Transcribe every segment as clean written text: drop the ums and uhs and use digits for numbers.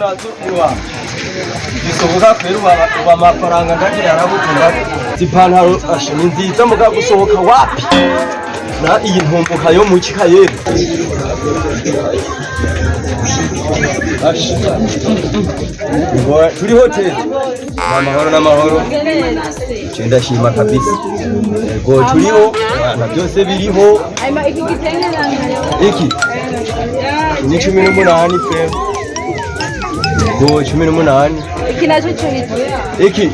nazo iwa bisohoka kwera uba amafaranga ndake yarabukunda ipantaro ni nziza muga gusohoka wapi na iyi ntumbuka yo mu kikaye turi hoteli n'amahoro cyenda shima kabisa go turiho na byose biriho iki ni 18 pe go 18 iki nacho iki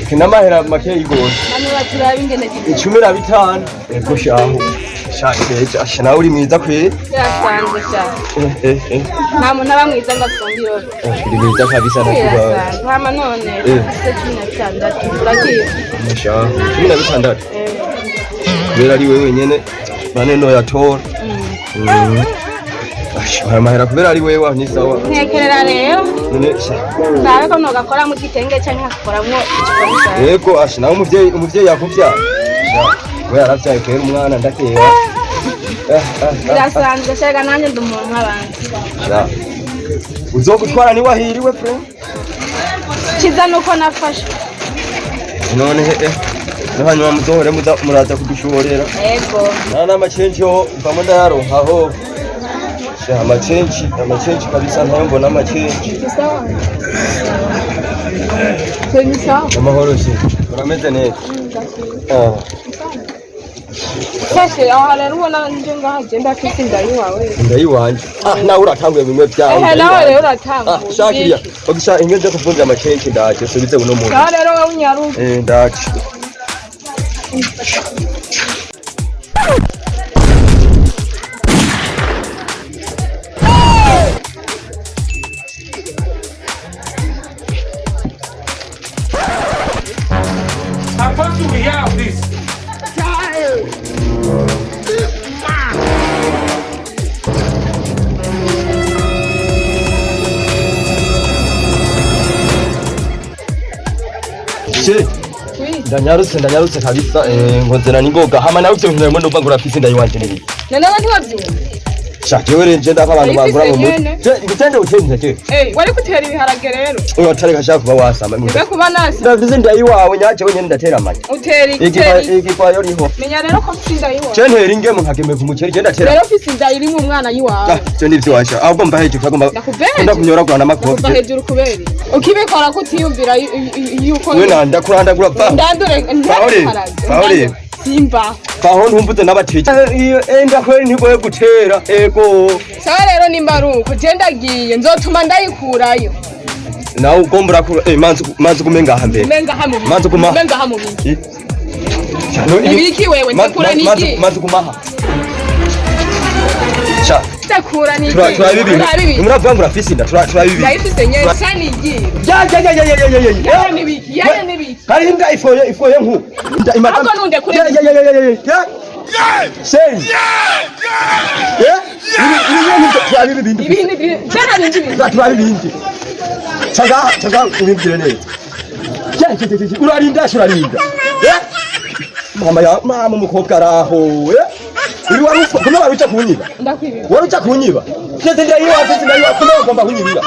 kina mahera make yigose hano baturabe ingene 15 ego shaho shake ashana uri mwiza kwe yasanze sha namo nabamwiza ngasumbiro uri mwiza kabisa nakuba hama none 16 urakiye musha 16 kubera ari wewe nyene bane no yatora mahera kubera ari wewe ni sawa ntekerera rero none nawe ko nogakora mu gitenge cyangwa ngakoramwo ikikomisa yego ashina umuvyeyi yakuvya we yaravyaye kwera umwana ndakeba birasanzwe shega nanjye ndumuntu nk'abandi uzogutwara ni wahiriwe pre kiza nuko nafashe none hanyuma muzohore muraza kudushorera yego nana amacenjo mvamo ndayaronka aho amacenji kabisa ntayo mbona amacenji amahoro se urameze neza Sase aho rero ubona nje ngahagenda kisi ndayiwanje nawe uratanguye bimwe byawe nawe rero uratanguye shakiriya ogisha ingeze kuvunja amacenji ndaje subize uno muntu rero wowe unyaru ndaje How much do we have this? ndanyarutse kabisa nkozera ningoga hama nawe ivyo nkeneye ndumva ngura fisi ndayiwanje nibiki none ntiwabyumva shakewe renje ndava abantu bagura mu mutwe ngitende utenze wari kutera ibiharage rero uratare kashaka kuba wasama ngiye kuba nasi ndavize ndayiwawe nyaje wenyene ndatera amanya utera iki kwa yo riho menya rero ko fisi ndayiwawe je ntera ingemu nkageme ku muceri je ndatera rero fisi ndayiri mu mwana yiwawe je nivyo washa ahubwo mba heje kagomba ndakunyora kwa namakobwa mba hejuru kubera ukibikora kutiyumvira yuko we nanda kurandagura pa ndandure Pauli simba paho ntumbuze nabatije iyo enda kweri ntigoye gutera ego sawa rero nimba ruko je ndagiye nzotuma ndayikurayo nawe ugombora ku manzi kumenga hambere manzi kuma menga hamu ibiki wewe ntakura niki manzi kumaha cha takura niki turabibi muravuga ngo rafisi nda turabibi ndayifise nyene sani igiye ya nibiki hari inda ifoye nku ako nunde kure sei turabibi bindi turabibi Chaga ubimbire neza. Urarinda mama umukobwa araho uri warufa kuma waruca kunyiba waruca kunyiba cyeze ndayiwa kuma ugomba kunyibira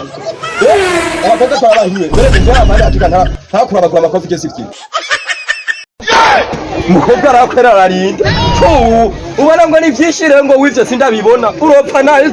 abakobwa twarahiye dore njya mari atukana ntakura bagura amakofi ke sifti umukobwa arakwera ararinda ubona ngo ni vyishire ngo wivyo sindabibona uropfa nayo